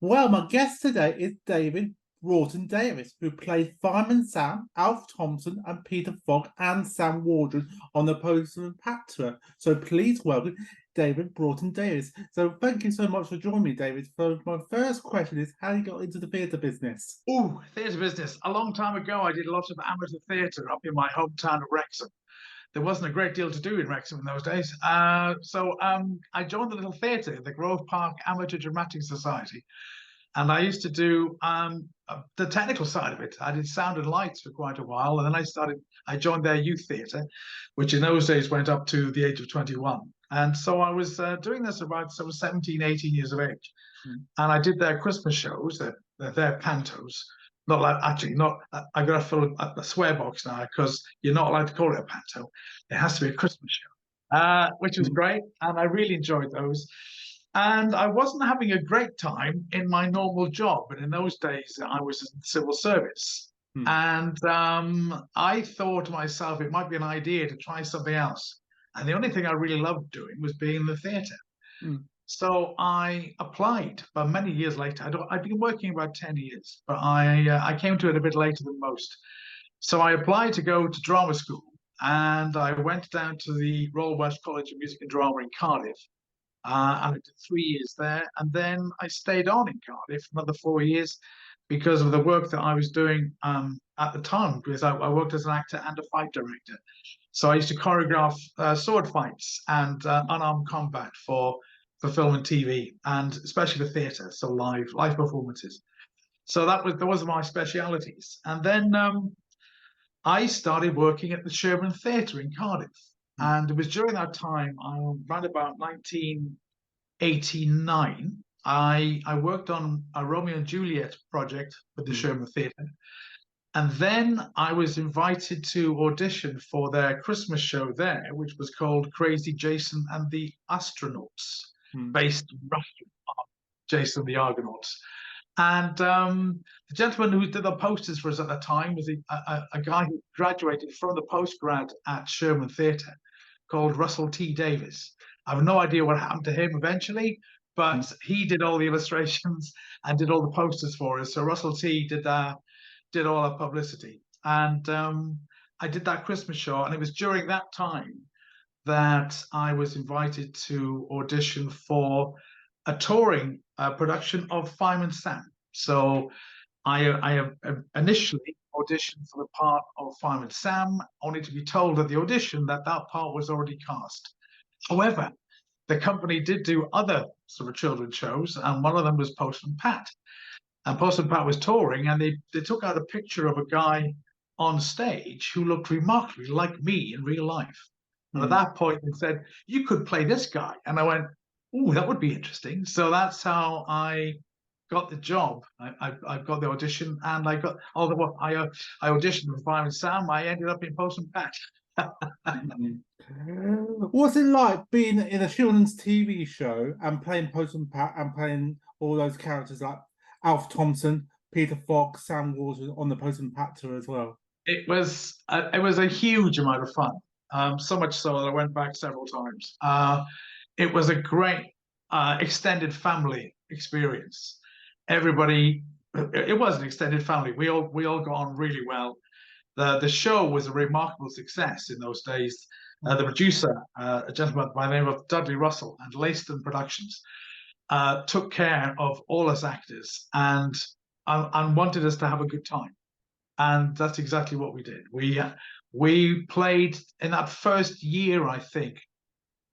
Well, my guest today is David Broughton Davis, who played Fireman Sam, Alf Thompson, and Peter Fogg and Sam Waldron on the Postman Pat tour. So please welcome David Broughton Davis. So thank you so much for joining me, David. So my first question is how you got into the theatre business. Oh, theatre business. A long time ago, I did a lot of amateur theatre up in my hometown of Wrexham. There wasn't a great deal to do in Wrexham in those days. So I joined the little theatre, the Grove Park Amateur Dramatic Society. And I used to do the technical side of it. I did sound and lights for quite a while. And then I joined their youth theatre, which in those days went up to the age of 21. And so I was doing this about 17, 18 years of age. And I did their Christmas shows, their pantos. Not like actually not. I got to fill a swear box now because you're not allowed to call it a panto. It has to be a Christmas show, which was great, and I really enjoyed those. And I wasn't having a great time in my normal job, but in those days I was in civil service, and I thought to myself it might be an idea to try something else. And the only thing I really loved doing was being in the theatre. So I applied, but many years later. I'd been working about 10 years, but I came to it a bit later than most. So I applied to go to drama school, and I went down to the Royal Welsh College of Music and Drama in Cardiff, and I did 3 years there. And then I stayed on in Cardiff for another 4 years because of the work that I was doing at the time, because I worked as an actor and a fight director. So I used to choreograph sword fights and unarmed combat for film and TV, and especially for theatre, so live performances. So that was my specialities. And then I started working at the Sherman Theatre in Cardiff, and it was during that time, around about 1989, I worked on a Romeo and Juliet project with the Sherman Theatre. And then I was invited to audition for their Christmas show there, which was called Crazy Jason and the Astronauts, based roughly on Jason the Argonauts. And the gentleman who did the posters for us at the time was a guy who graduated from the postgrad at Sherman Theatre called Russell T. Davis. I have no idea what happened to him eventually, but he did all the illustrations and did all the posters for us. So Russell T. did all our publicity. And I did that Christmas show, and it was during that time that I was invited to audition for a touring production of Fireman Sam. So I initially auditioned for the part of Fireman Sam, only to be told at the audition that part was already cast. However, the company did do other sort of children's shows, and one of them was Postman Pat. And Postman Pat was touring, and they took out a picture of a guy on stage who looked remarkably like me in real life. And at that point, they said, "You could play this guy." And I went, "Oh, that would be interesting." So that's how I got the job. I got the audition, and I auditioned for Fireman Sam. I ended up in Postman Pat. What's it like being in a children's TV show and playing Postman Pat and playing all those characters like Alf Thompson, Peter Fogg, Sam Waldron on the Postman Pat tour as well? It was a huge amount of fun. So much so that I went back several times. It was a great extended family experience. Everybody, it was an extended family. We all got on really well. The show was a remarkable success in those days. The producer, a gentleman by the name of Dudley Russell and Leyston Productions, took care of all us actors and wanted us to have a good time. And that's exactly what we did. We played in that first year, I think,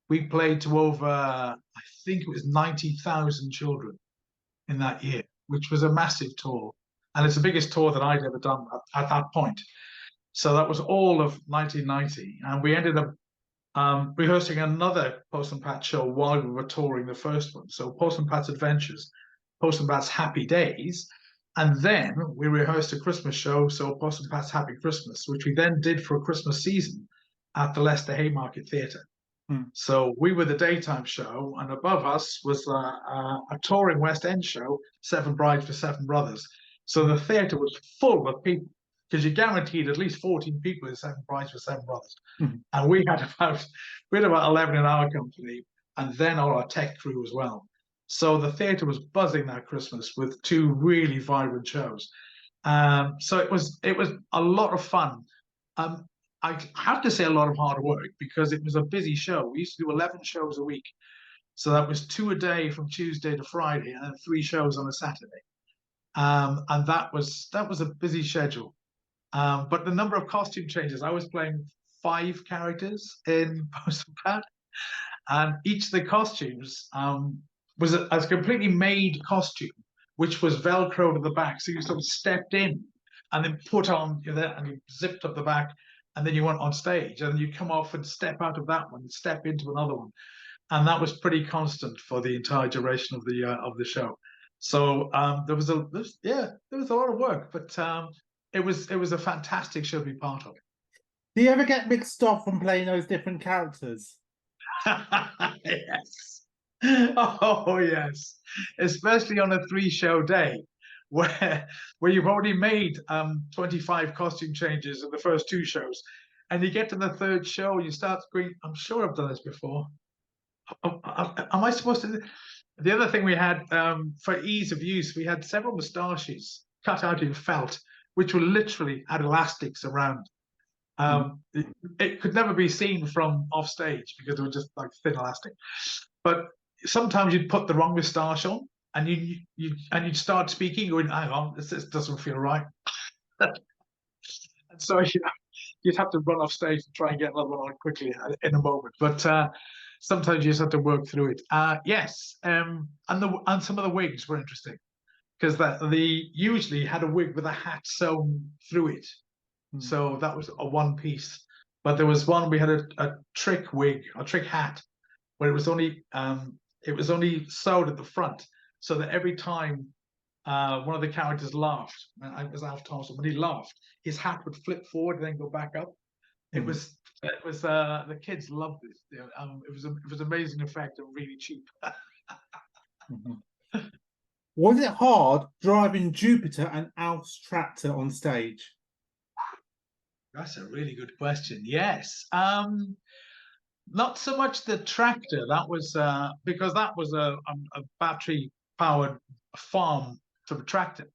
we played to over, I think it was 90,000 children in that year, which was a massive tour. And it's the biggest tour that I'd ever done at that point. So that was all of 1990. And we ended up rehearsing another Postman Pat show while we were touring the first one. So Postman Pat's Adventures, Postman Pat's Happy Days. And then we rehearsed a Christmas show, so Postman Pat's Happy Christmas, which we then did for a Christmas season at the Leicester Haymarket Theatre. So we were the daytime show, and above us was a touring West End show, Seven Brides for Seven Brothers. So the theatre was full of people, because you guaranteed at least 14 people in Seven Brides for Seven Brothers. And we had about 11 in our company, and then all our tech crew as well. So the theatre was buzzing that Christmas with 2 really vibrant shows. So it was a lot of fun. Um, I have to say a lot of hard work because it was a busy show. We used to do 11 shows a week. So that was 2 a day from Tuesday to Friday, and then 3 shows on a Saturday. And that was a busy schedule. But the number of costume changes, I was playing 5 characters in Postman Pat, and each of the costumes was a completely made costume, which was Velcro to the back. So you sort of stepped in and then put on and you zipped up the back, and then you went on stage, and you come off and step out of that one, and step into another one, and that was pretty constant for the entire duration of the show. So there was a lot of work, but it was a fantastic show to be part of. Do you ever get mixed up from playing those different characters? Yes. Oh yes, especially on a 3-show day where you've already made 25 costume changes in the first 2 shows, and you get to the 3rd show and you start going, I'm sure I've done this before. Am I supposed to? The other thing we had, for ease of use, we had several moustaches cut out in felt, which were literally had elastics around. It could never be seen from off stage because they were just like thin elastic. But sometimes you'd put the wrong moustache on, and you'd start speaking, going, "Hang on, this doesn't feel right." And so you'd have to run off stage and try and get another one on quickly in a moment. But sometimes you just have to work through it. Yes, and some of the wigs were interesting because they usually had a wig with a hat sewn through it, so that was a one piece. But there was one we had a trick wig, a trick hat, where it was only sewed at the front, so that every time one of the characters laughed, and it was Alf Thompson, when he laughed, his hat would flip forward and then go back up. It was the kids loved it. It was amazing effect and really cheap. Was it hard driving Jupiter and Alf's tractor on stage? That's a really good question. Yes. Not so much the tractor. That was because that was a battery-powered farm sort of tractor.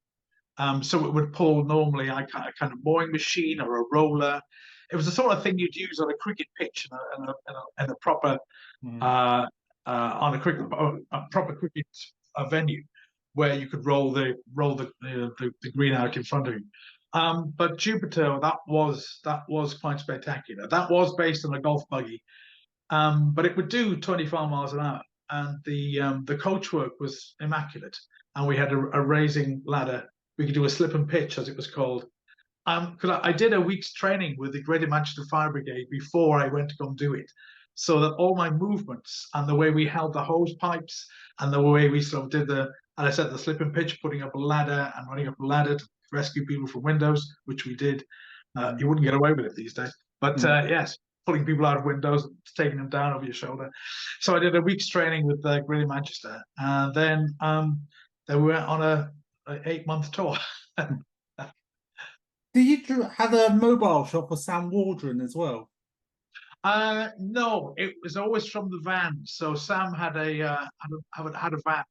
So it would pull normally a kind of mowing machine or a roller. It was the sort of thing you'd use on a cricket pitch in a proper on a proper cricket venue, where you could roll the green out in front of you. But Jupiter, that was quite spectacular. That was based on a golf buggy, but it would do 25 miles an hour, and the coachwork was immaculate. And we had a raising ladder. We could do a slip and pitch, as it was called. Because I did a week's training with the Greater Manchester Fire Brigade before I went to go and do it, so that all my movements and the way we held the hose pipes and the way we sort of did the slip and pitch, putting up a ladder and running up a ladder to rescue people from windows, which we did. You wouldn't get away with it these days, but yes, pulling people out of windows, taking them down over your shoulder. So I did a week's training with Greater Manchester, and then we went on a 8-month tour. Did you have a mobile shop for Sam Waldron as well? No, it was always from the van. So Sam had a van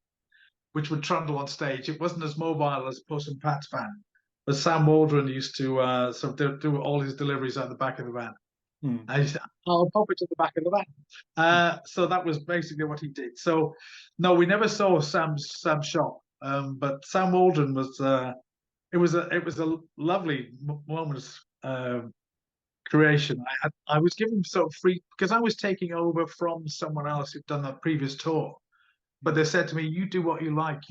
which would trundle on stage. It wasn't as mobile as Postman Pat's van, but Sam Waldron used to sort of do all his deliveries out the back of the van. And he said, "I'll pop it to the back of the van." So that was basically what he did. So no, we never saw Sam's shop, but Sam Waldron was. It was a lovely moment creation. I was given sort of free because I was taking over from someone else who'd done that previous tour, but they said to me, "You do what you like."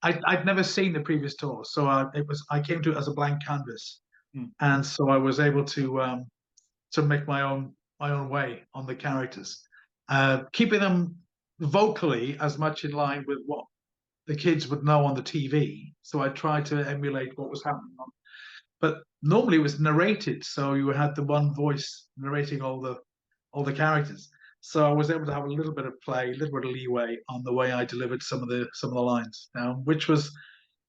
I'd never seen the previous tour, so I came to it as a blank canvas, and so I was able to make my own way on the characters, keeping them vocally as much in line with what the kids would know on the TV. So I tried to emulate what was happening on. But normally it was narrated, so you had the one voice narrating all the characters. So I was able to have a little bit of play, a little bit of leeway on the way I delivered some of the lines, which was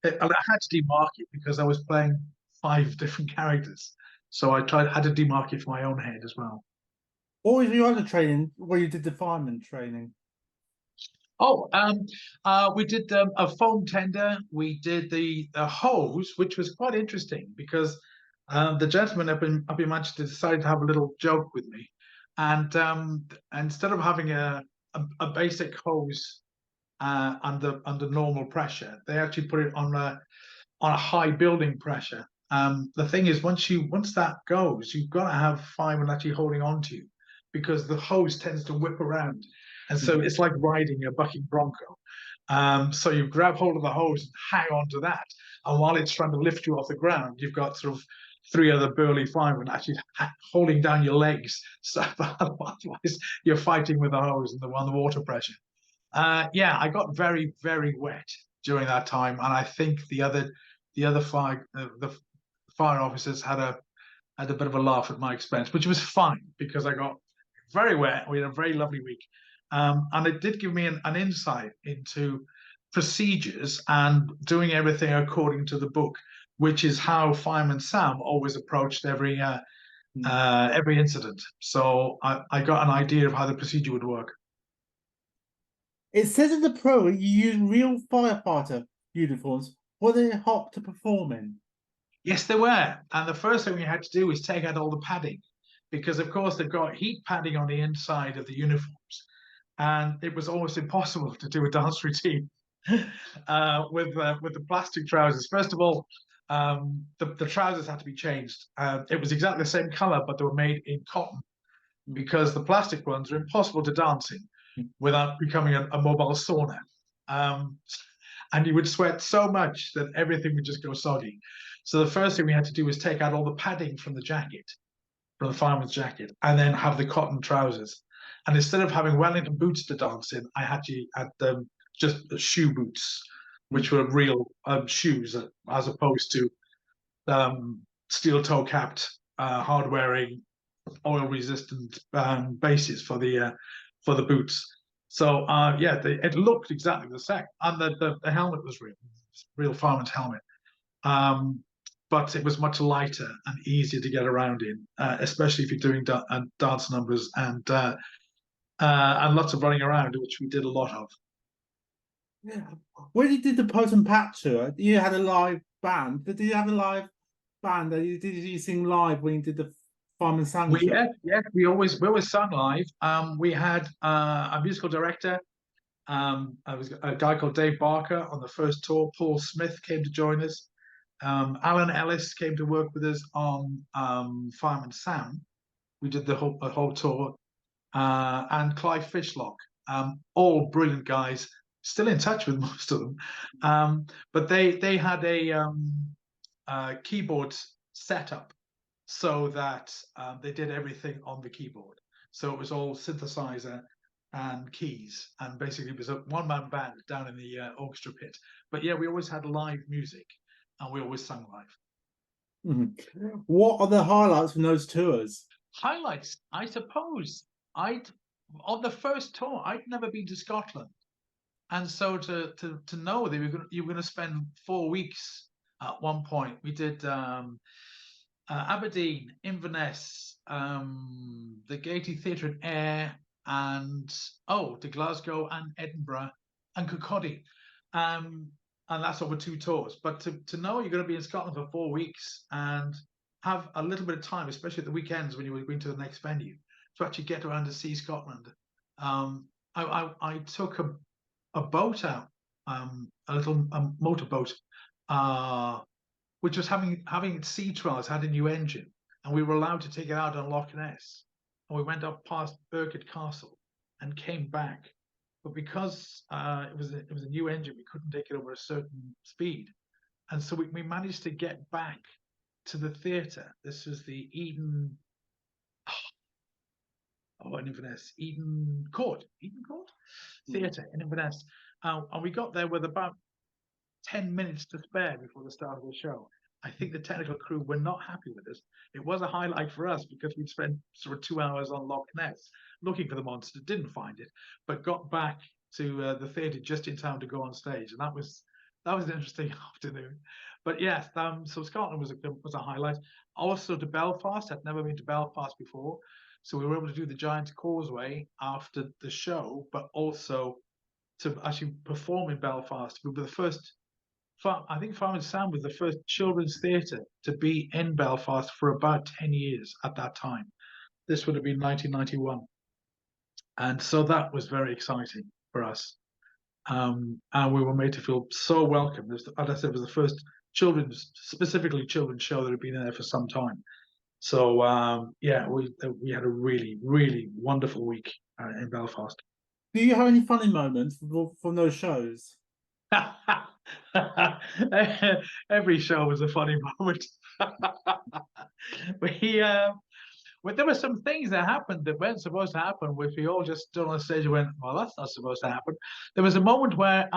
I had to demark it because I was playing 5 different characters. So I had to demark it for my own head as well. What was your other training where you did the fireman training? We did a foam tender. We did the hose, which was quite interesting because the gentleman up in Manchester decided to have a little joke with me, and instead of having a basic hose under normal pressure, they actually put it on a high building pressure. The thing is, once that goes, you've got to have firemen actually holding on to you because the hose tends to whip around, and so it's like riding a bucking bronco. So you grab hold of the hose and hang on to that, and while it's trying to lift you off the ground, you've got sort of three other burly firemen actually holding down your legs. So otherwise, you're fighting with the hose and on the water pressure. Yeah, I got very, very wet during that time, and I think the other the fire officers had a bit of a laugh at my expense, which was fine because I got very wet. We had a very lovely week, and it did give me an insight into procedures and doing everything according to the book, which is how Fireman Sam always approached every incident. So I got an idea of how the procedure would work. It says in the pro you use real firefighter uniforms. Were they hot to perform in? Yes, they were. And the first thing we had to do was take out all the padding because, of course, they've got heat padding on the inside of the uniforms. And it was almost impossible to do a dance routine with the plastic trousers. First of all, the trousers had to be changed. It was exactly the same color, but they were made in cotton because the plastic ones are impossible to dance in without becoming a mobile sauna. And you would sweat so much that everything would just go soggy. So the first thing we had to do was take out all the padding from the jacket, from the fireman's jacket, and then have the cotton trousers. And instead of having Wellington boots to dance in, I had just shoe boots, which were real shoes, as opposed to steel toe capped, hard wearing, oil resistant bases for the boots. So yeah, it looked exactly the same, and the helmet was real fireman's helmet. But it was much lighter and easier to get around in, especially if you're doing dance numbers and lots of running around, which we did a lot of. Yeah. When you did the Postman Pat tour, you had a live band. Did you have a live band? Did you sing live when you did the Fireman Sang show? Yes, we always sang live. We had a musical director. I was a guy called Dave Barker on the first tour. Paul Smith came to join us. Alan Ellis came to work with us on Fireman Sam. We did the whole tour, and Clive Fishlock, all brilliant guys. Still in touch with most of them, but they had a keyboard setup so that they did everything on the keyboard. So it was all synthesizer and keys, and basically it was a one-man band down in the orchestra pit. But yeah, we always had live music, and we always sang live. Mm-hmm. What are the highlights from those tours? Highlights, I suppose. On the first tour, I'd never been to Scotland, and so to know that you were going to spend 4 weeks at one point. We did Aberdeen, Inverness, the Gaiety Theatre in Ayr, and to Glasgow and Edinburgh and Kirkcaldy. And that's over 2 tours. But to know you're going to be in Scotland for 4 weeks and have a little bit of time, especially at the weekends when you were going to the next venue, to actually get around to see Scotland. I took a boat out, a little motorboat, which was having sea trials, had a new engine, and we were allowed to take it out on Loch Ness. And we went up past Birket Castle and came back. But because it was a new engine, we couldn't take it over a certain speed. And so we managed to get back to the theatre. This was the Eden in Inverness, Eden Court Theatre in Inverness. And we got there with about 10 minutes to spare before the start of the show. I think the technical crew were not happy with us. It was a highlight for us because we'd spent sort of 2 hours on Loch Ness looking for the monster, didn't find it, but got back to the theatre just in time to go on stage, and that was an interesting afternoon. But yes, so Scotland was a highlight. Also to Belfast. I'd never been to Belfast before, so we were able to do the Giant's Causeway after the show, but also to actually perform in Belfast. We were the first. I think Fireman Sam was the first children's theatre to be in Belfast for about 10 years at that time. This would have been 1991. And so that was very exciting for us. And we were made to feel so welcome. As I said, it was the first specifically children's show that had been there for some time. So yeah, we had a really, really wonderful week in Belfast. Do you have any funny moments from those shows? Every show was a funny moment. But there were some things that happened that weren't supposed to happen, which we all just stood on stage and went, "Well, that's not supposed to happen." There was a moment where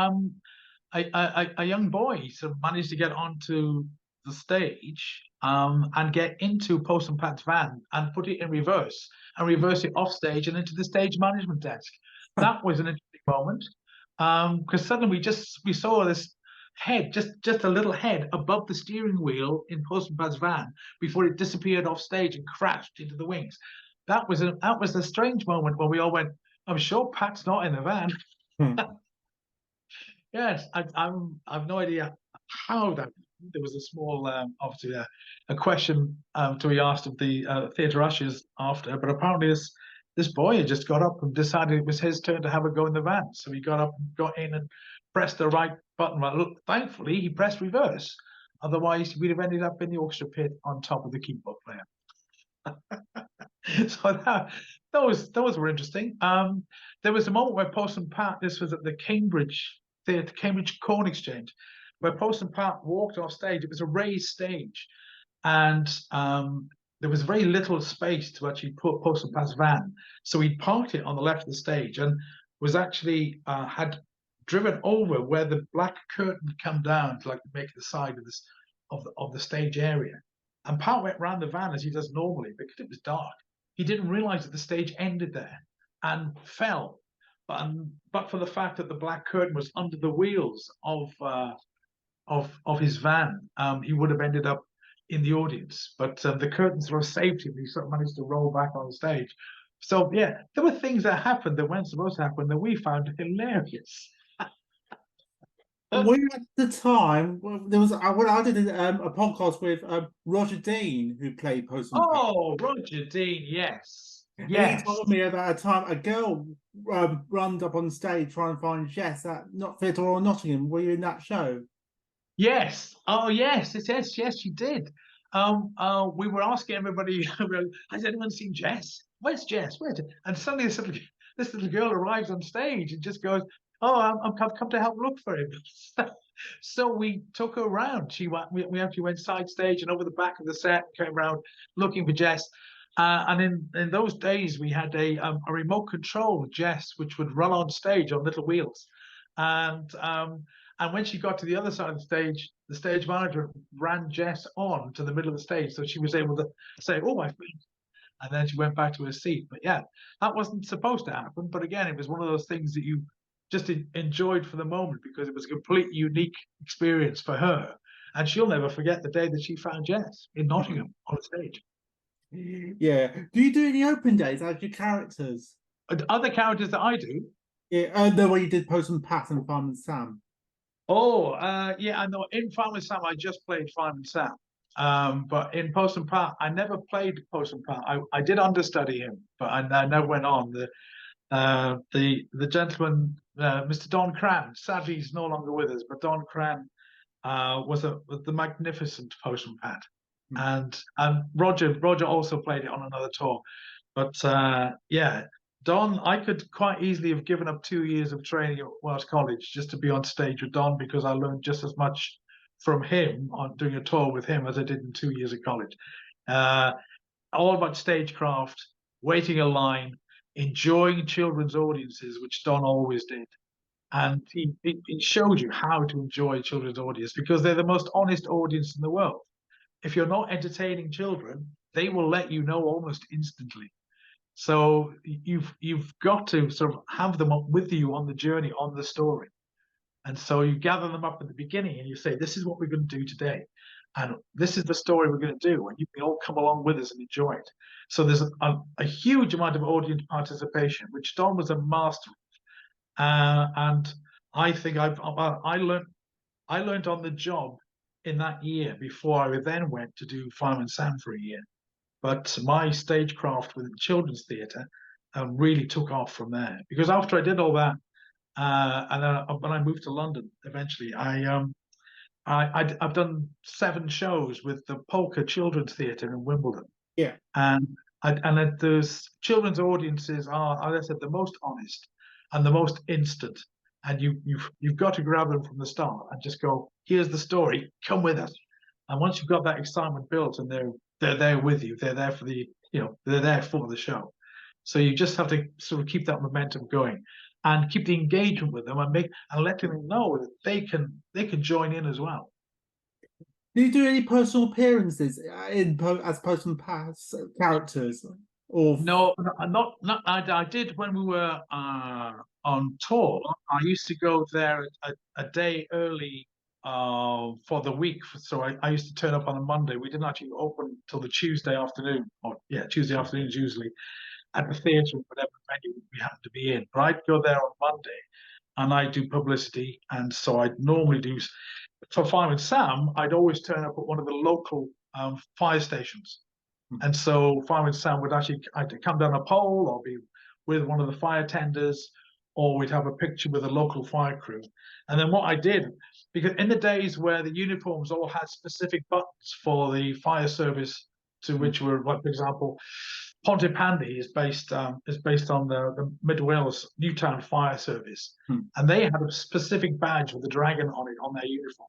a young boy sort of managed to get onto the stage and get into Postman Pat's van and put it in reverse and reverse it off stage and into the stage management desk. That was an interesting moment because suddenly we saw this head, just a little head above the steering wheel in Postman Pat's van before it disappeared off stage and crashed into the wings. That was a strange moment when we all went, "I'm sure Pat's not in the van." Yes, I've no idea how that. There was a small, obviously, a question to be asked of the theatre ushers after, but apparently this boy had just got up and decided it was his turn to have a go in the van. So he got up and got in and pressed the right button. Well, look, thankfully, he pressed reverse. Otherwise, we'd have ended up in the orchestra pit on top of the keyboard player. So those were interesting. There was a moment where Postman Pat, this was at the Cambridge Corn Exchange, where Postman Pat walked off stage. It was a raised stage, and there was very little space to actually put Postman Pat's van. So he parked it on the left of the stage and was actually had driven over where the black curtain had come down to like make the side of this of the stage area. And Pat went round the van as he does normally because it was dark. He didn't realize that the stage ended there and fell. But for the fact that the black curtain was under the wheels of his van, he would have ended up in the audience. But the curtains were saved him. He sort of managed to roll back on stage. So yeah, there were things that happened that weren't supposed to happen that we found hilarious. We at the time there was when I did a podcast with Roger Dean, who played Postman Pat. Oh, Roger Dean, yes. He told me about a time a girl runned up on stage trying to find Jess at Theatre Royal Nottingham. Were you in that show? Yes. Oh, yes. Yes, you did. We were asking everybody, has anyone seen Jess? Where's Jess? And suddenly this little girl arrives on stage and just goes, "Oh, I've come to help look for him." So we took her around. We actually went side stage and over the back of the set, came around looking for Jess. And in those days, we had a remote control Jess, which would run on stage on little wheels. And when she got to the other side of the stage manager ran Jess on to the middle of the stage, so she was able to say, "Oh, my feet," and then she went back to her seat. But yeah, that wasn't supposed to happen. But again, it was one of those things that you just enjoyed for the moment because it was a completely unique experience for her, and she'll never forget the day that she found Jess in Nottingham on stage. Yeah. Do you do any open days as your characters? Other characters that I do? Yeah, the way you did Postman Pat and Fireman Sam. Oh, yeah, I know. In Fireman Sam, I just played Fireman Sam. But in Postman Pat, I never played Postman Pat. I did understudy him, but I never went on. The gentleman, Mr. Don Cran, sadly he's no longer with us, but Don Cran was the magnificent Postman Pat. And Roger also played it on another tour. But yeah, Don, I could quite easily have given up 2 years of training at Welsh College just to be on stage with Don because I learned just as much from him on doing a tour with him as I did in 2 years of college. All about stagecraft, waiting a line, enjoying children's audiences, which Don always did. And he showed you how to enjoy children's audience because they're the most honest audience in the world. If you're not entertaining children, they will let you know almost instantly. So you've got to sort of have them up with you on the journey, on the story. And so you gather them up at the beginning and you say, "This is what we're going to do today. And this is the story we're going to do. And you can all come along with us and enjoy it." So there's a huge amount of audience participation, which Don was a master of. And I think I learned on the job in that year before I then went to do Fireman Sam for a year. But my stagecraft with the children's theatre really took off from there, because after I did all that, and then when I moved to London eventually, I've done 7 shows with the Polka Children's Theatre in Wimbledon. Yeah. And those children's audiences are, as I said, the most honest and the most instant. And you've got to grab them from the start and just go, here's the story, come with us. And once you've got that excitement built and they're there with you, they're there for they're there for the show. So you just have to sort of keep that momentum going and keep the engagement with them and letting them know that they can join in as well. Do you do any personal appearances as Postman Pat characters? Or No, not. I did when we were on tour. I used to go there a day early for the week. So I used to turn up on a Monday. We didn't actually open till the Tuesday afternoon. Or yeah, Tuesday afternoons usually at the theatre, whatever venue we happened to be in. But I'd go there on Monday, and I do publicity. And so I'd normally do for Fireman Sam. I'd always turn up at one of the local fire stations. And so Fireman Sam would actually either come down a pole or be with one of the fire tenders, or we'd have a picture with a local fire crew. And then what I did, because in the days where the uniforms all had specific buttons for the fire service, to which were, like, for example, Pontypandy is based on the Mid Wales Newtown Fire Service, and they had a specific badge with a dragon on it on their uniform.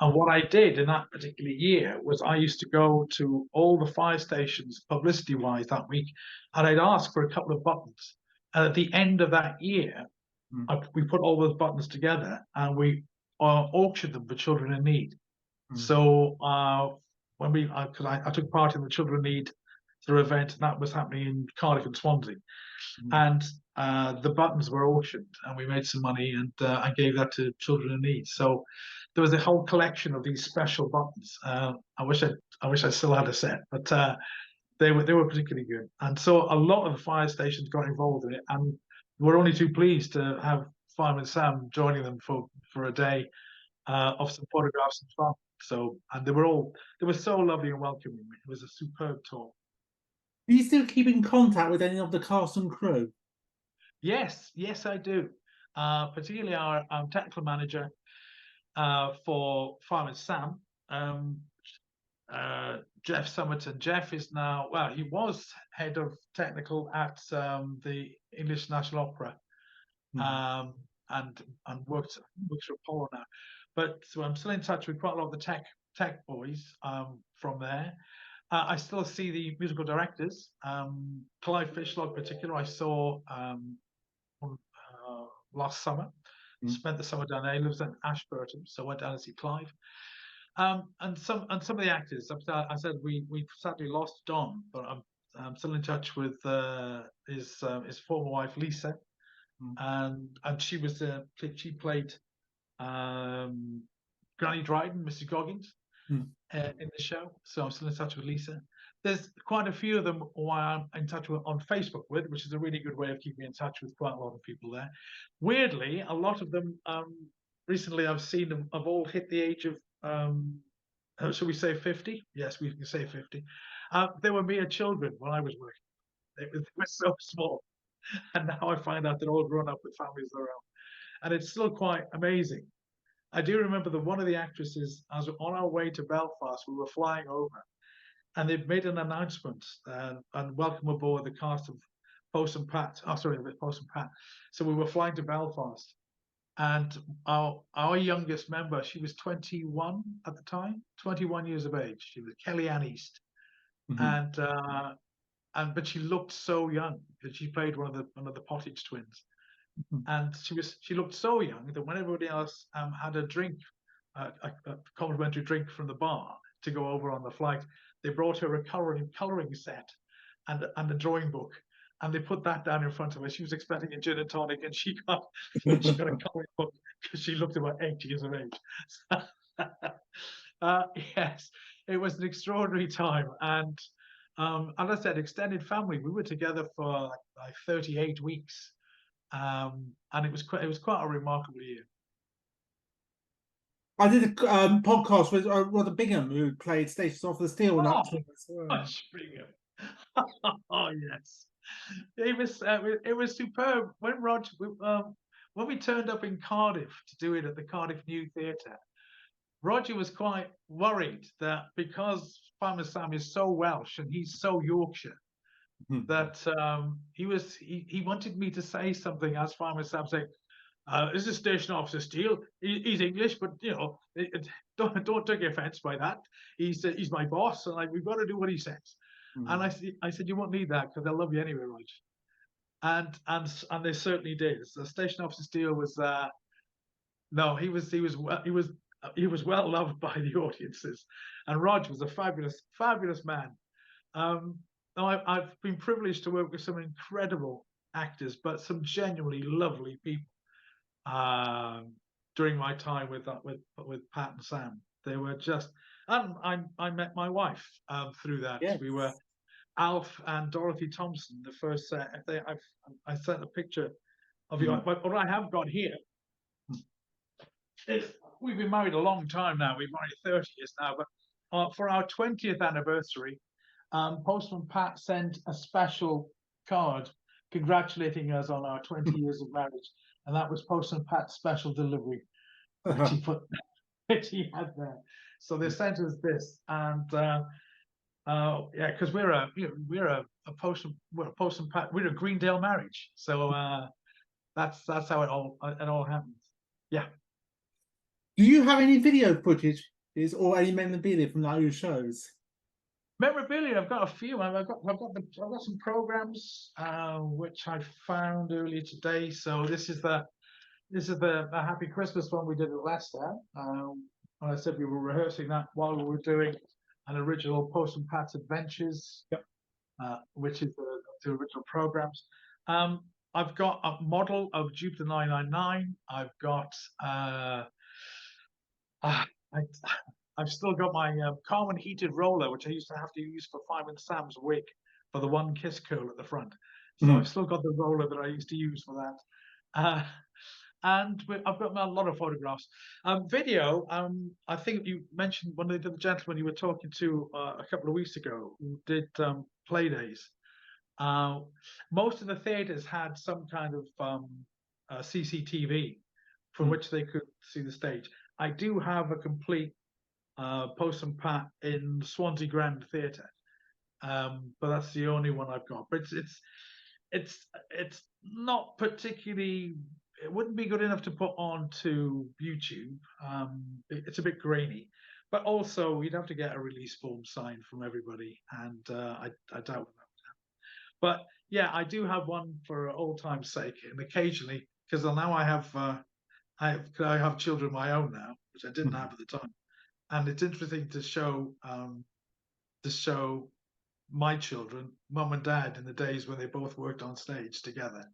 And what I did in that particular year was I used to go to all the fire stations publicity-wise that week, and I'd ask for a couple of buttons. And at the end of that year, we put all those buttons together and we auctioned them for children in need. So when I took part in the Children in Need sort of event, and that was happening in Cardiff and Swansea, and the buttons were auctioned, and we made some money, and I gave that to Children in Need. So there was a whole collection of these special buttons. I wish I still had a set, but they were particularly good. And so a lot of the fire stations got involved in it, and we're only too pleased to have Fireman Sam joining them for a day of some photographs and fun. So, and they were so lovely and welcoming. It was a superb tour. do you still keep in contact with any of the cast and crew? Yes, I do. Particularly our technical manager for Fireman Sam, Jeff Somerton. Jeff is now, well, he was head of technical at the English National Opera, and works for Apollo now. But so I'm still in touch with quite a lot of the tech boys from there. I still see the musical directors. Clive Fishlaw in particular, I saw last summer. Spent the summer down there. He lives in Ashburton, so I went down to see Clive. And some of the actors. I said we sadly lost Don, but I'm still in touch with his former wife Lisa, and she played Granny Dryden, Mrs. Goggins, in the show. So I'm still in touch with Lisa. There's quite a few of them who I'm in touch with on Facebook with, which is a really good way of keeping in touch with quite a lot of people there. Weirdly, a lot of them recently I've seen them have all hit the age of shall we say 50? Yes, we can say 50. They were mere children when I was working. They were so small, and now I find out they're all grown up with families of their own, and it's still quite amazing. I do remember that one of the actresses, as we're on our way to Belfast, we were flying over, and they've made an announcement and welcome aboard the cast of Postman Pat. Oh, sorry, Postman Pat. So we were flying to Belfast, and our youngest member, she was 21 at the time, 21 years of age. She was Kellyanne East, but she looked so young because she played one of the Pottage twins. And she looked so young that when everybody else had a drink, a complimentary drink from the bar to go over on the flight, they brought her a colouring set and a drawing book, and they put that down in front of her. She was expecting a gin and tonic, and she got a colouring book because she looked about 8 years of age. Yes, it was an extraordinary time, and as I said, extended family. We were together for like 38 weeks. and it was quite a remarkable year. I did a podcast with Rod Bingham, who played Stations Off the Steel and that tour as well. Oh yes, it was superb. When when we turned up in Cardiff to do it at the Cardiff New Theatre, Roger was quite worried that because Fireman Sam is so Welsh and he's so Yorkshire, that he wanted me to say something as Fireman Sam, saying, "This is Station Officer Steele. He's English, but you know, don't take offence by that. He's my boss, and we've got to do what he says." And I said, "You won't need that because they'll love you anyway, Rog." And they certainly did. So Station Officer Steele was no, he was well loved by the audiences, and Rog was a fabulous man. Now I've been privileged to work with some incredible actors, but some genuinely lovely people. During my time with Pat and Sam, they were just, and I met my wife through that. Yes. We were Alf and Dorothy Thompson. The first set. I sent a picture of you. But what I have got here is, we've been married a long time now. We've been married 30 years now. But for our 20th anniversary, Postman Pat sent a special card congratulating us on our 20 years of marriage. And that was Postman Pat's special delivery, which he had there. So they sent us this, and yeah, because we're a Postman Pat, we're a Greendale marriage. So that's how it all happens. Yeah. Do you have any video footage or any memorabilia from those shows? Memorabilia, I've got a few. I've got some programs which I found earlier today. So this is the Happy Christmas one we did at Leicester. I said we were rehearsing that while we were doing an original Postman Pat's Adventures, which is the original programs. I've got a model of Jupiter 999. I've got I've still got my Carmen heated roller, which I used to have to use for Fireman Sam's wig for the one kiss curl at the front. So I've still got the roller that I used to use for that. And I've got a lot of photographs. Video, I think you mentioned one of the gentlemen you were talking to a couple of weeks ago who did play days. Most of the theatres had some kind of CCTV from which they could see the stage. I do have a complete Postman Pat in Swansea Grand Theatre, but that's the only one I've got. But it's not particularly. It wouldn't be good enough to put onto YouTube. It's a bit grainy, but also you'd have to get a release form signed from everybody, and I doubt that would happen. But yeah, I do have one for old time's sake, and occasionally, because now I have children of my own now, which I didn't have at the time. And it's interesting to show my children, mum and dad, in the days when they both worked on stage together.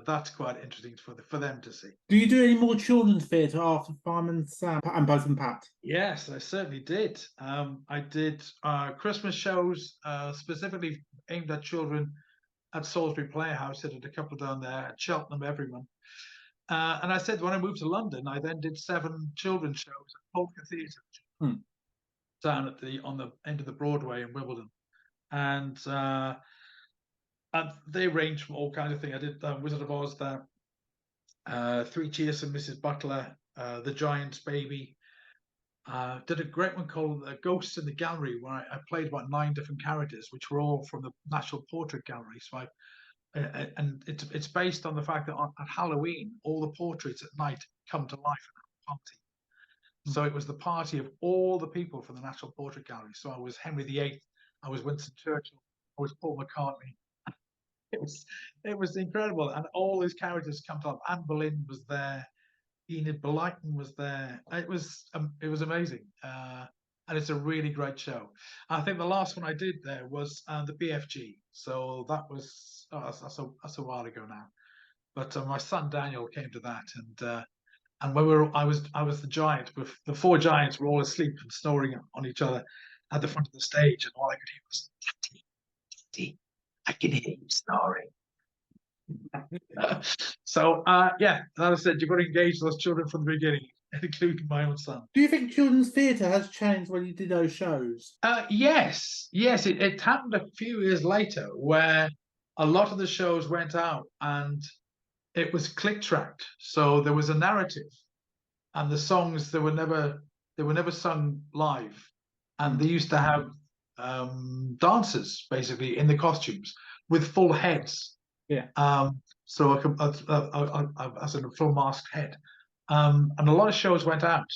That's quite interesting for them to see. Do you do any more children's theatre after Fireman Sam and Postman Pat? Yes, I certainly did. I did Christmas shows specifically aimed at children at Salisbury Playhouse. I did a couple down there at Cheltenham Everyman. And I said when I moved to London, I then did 7 children's shows at Polka Theatre down on the end of the Broadway in Wimbledon, and they range from all kinds of things. I did Wizard of Oz there, 3 Cheers for Mrs. Butler, The Giant's Baby. Did a great one called Ghosts in the Gallery, where I played about 9 different characters, which were all from the National Portrait Gallery. So and it's based on the fact that at Halloween, all the portraits at night come to life at a party. So it was the party of all the people from the National Portrait Gallery. So I was Henry VIII, I was Winston Churchill, I was Paul McCartney. It was incredible, and all these characters come to life. Anne Boleyn was there, Enid Blyton was there. It was amazing, and it's a really great show. I think the last one I did there was the BFG. So that was that's a while ago now. But my son Daniel came to that, and when I was the giant. With the 4 giants were all asleep and snoring on each other at the front of the stage, and all I could hear was, "Daddy, Daddy, I can hear you snoring." So yeah, as I said, you've got to engage those children from the beginning, including my own son. Do you think children's theatre has changed when you did those shows? Yes, it happened a few years later where a lot of the shows went out and it was click tracked, so there was a narrative, and the songs they were never sung live, and they used to have dancers basically in the costumes with full heads. Yeah. So as a full masked head, and a lot of shows went out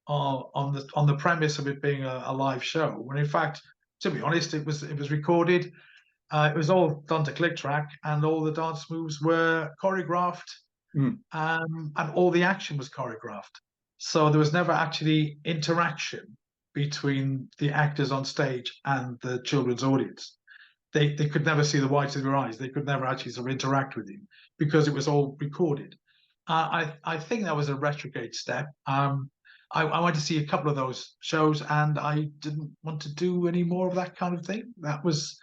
on the premise of it being a live show. When in fact, to be honest, it was recorded. It was all done to click track, and all the dance moves were choreographed, and all the action was choreographed. So there was never actually interaction between the actors on stage and the children's audience. They could never see the whites of their eyes. They could never actually sort of interact with you because it was all recorded. I think that was a retrograde step. I went to see a couple of those shows, and I didn't want to do any more of that kind of thing. That was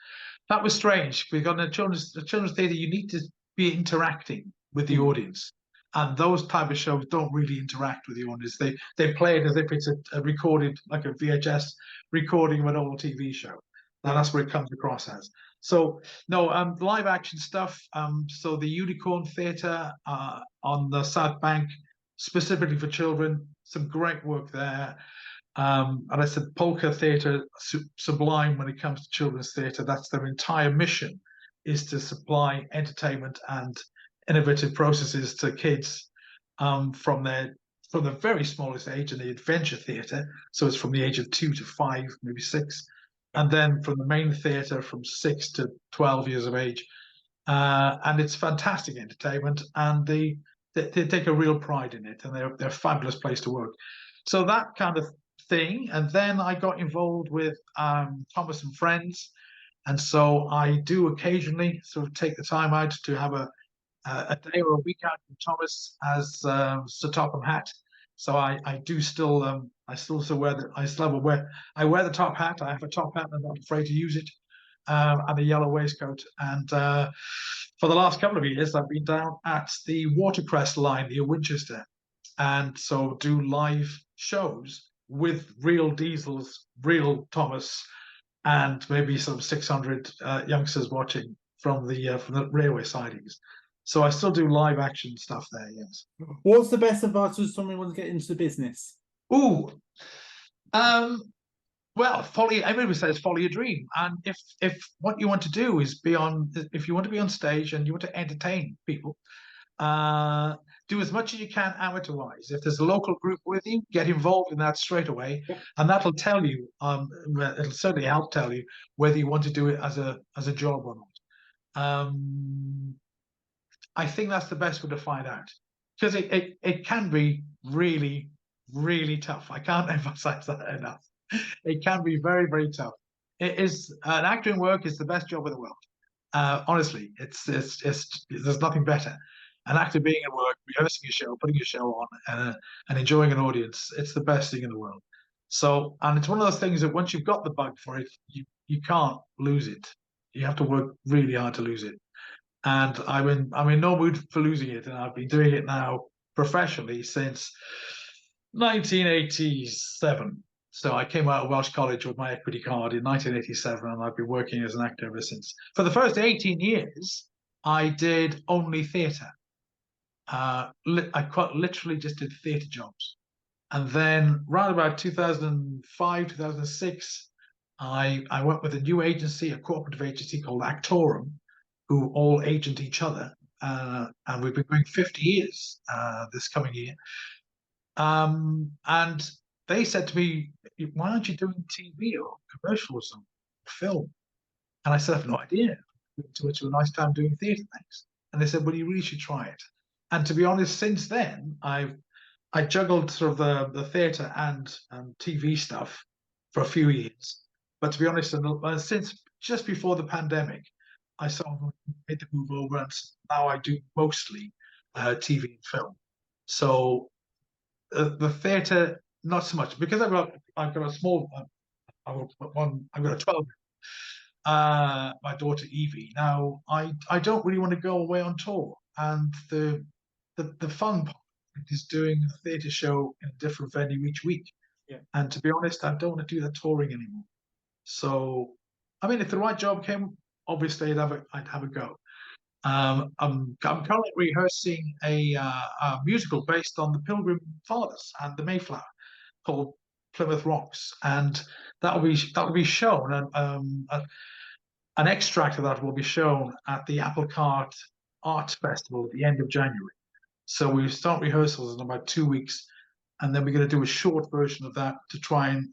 strange, because in a children's theatre you need to be interacting with the audience, and those type of shows don't really interact with the audience. They play it as if it's a recorded, like a VHS recording of an old TV show. Now that's where it comes across as. So no, live action stuff. So the Unicorn Theatre on the South Bank, specifically for children, some great work there. And I said Polka Theatre, sublime when it comes to children's theatre. That's their entire mission, is to supply entertainment and innovative processes to kids from the very smallest age in the adventure theatre. So it's from the age of 2 to 5, maybe 6. And then from the main theatre from 6 to 12 years of age. And it's fantastic entertainment, and they take a real pride in it, and they're a fabulous place to work. So that kind of thing. And then I got involved with Thomas and Friends, and so I do occasionally sort of take the time out to have a day or a week out with Thomas as Sir Topham Hatt. So I do still I still wear I wear the top hat. I have a top hat, and I'm not afraid to use it, and a yellow waistcoat. And for the last couple of years, I've been down at the Watercress line near Winchester, and so do live shows with real Diesels, real Thomas, and maybe some 600 youngsters watching from the railway sidings. So I still do live action stuff there. Yes. What's the best advice for someone who wants to get into the business? Ooh, well, everybody says follow your dream, and if what you want to do is if you want to be on stage and you want to entertain people, do as much as you can amateur-wise. If there's a local group with you, get involved in that straight away, and that'll tell you. It'll certainly help tell you whether you want to do it as a job or not. I think that's the best way to find out, because it can be really, really tough. I can't emphasize that enough. It can be very, very tough. It is an acting work is the best job in the world. Honestly, it's there's nothing better. An actor being at work, rehearsing a show, putting a show on, and enjoying an audience, it's the best thing in the world. So, and it's one of those things that once you've got the bug for it, you can't lose it. You have to work really hard to lose it. And I'm in no mood for losing it, and I've been doing it now professionally since 1987. So I came out of Welsh College with my equity card in 1987, and I've been working as an actor ever since. For the first 18 years, I did only theatre. I quite literally just did theatre jobs. And then around about 2005, 2006, I went with a new agency, a cooperative agency called Actorum, who all agent each other. And we've been going 50 years this coming year. And they said to me, why aren't you doing TV or commercials or film? And I said, I have no idea. To a nice time doing theatre, thanks. And they said, well, you really should try it. And to be honest, since then, I juggled sort of the theatre and TV stuff for a few years. But to be honest, since just before the pandemic, I sort of made the move over, and now I do mostly TV and film. So the theatre, not so much, because I've got a small, I've got a 12. my daughter Evie. Now, I don't really want to go away on tour, and the fun part is doing a theatre show in a different venue each week. Yeah. And to be honest, I don't want to do that touring anymore. So, I mean, if the right job came, obviously I'd have a go. I'm currently rehearsing a musical based on the Pilgrim Fathers and the Mayflower called Plymouth Rocks, and that will be shown, and an extract of that will be shown at the Apple Cart Arts Festival at the end of January. So we start rehearsals in about 2 weeks, and then we're going to do a short version of that to try and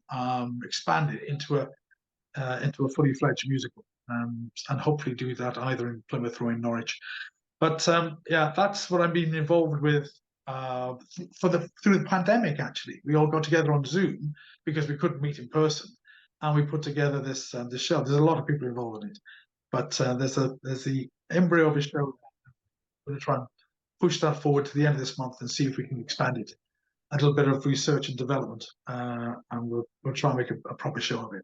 expand it into a fully fledged musical, and hopefully do that either in Plymouth or in Norwich. But yeah, that's what I've been involved with through the pandemic. Actually, we all got together on Zoom because we couldn't meet in person, and we put together this show. There's a lot of people involved in it, but there's the embryo of a show. We're going to try and push that forward to the end of this month and see if we can expand it. A little bit of research and development, and we'll try and make a proper show of it.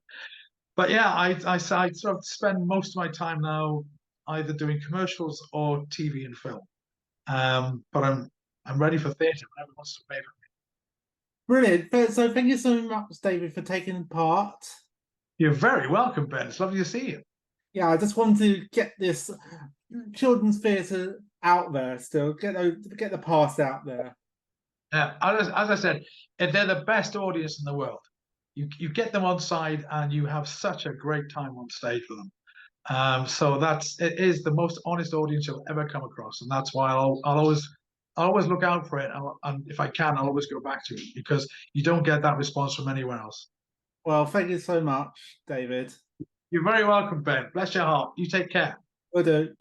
But yeah, I sort of spend most of my time now either doing commercials or TV and film. But I'm ready for theatre whenever it wants to pay for me. Brilliant. So thank you so much, David, for taking part. You're very welcome, Ben. It's lovely to see you. Yeah, I just want to get this children's theatre out there still, get the past out there. Yeah, as I said, they're the best audience in the world. You get them on side and you have such a great time on stage with them. So it is the most honest audience you'll ever come across, and that's why I'll always look out for it. And if I can, I'll always go back to it, because you don't get that response from anywhere else. Well, thank you so much, David. You're very welcome, Ben. Bless your heart. You take care. Will do.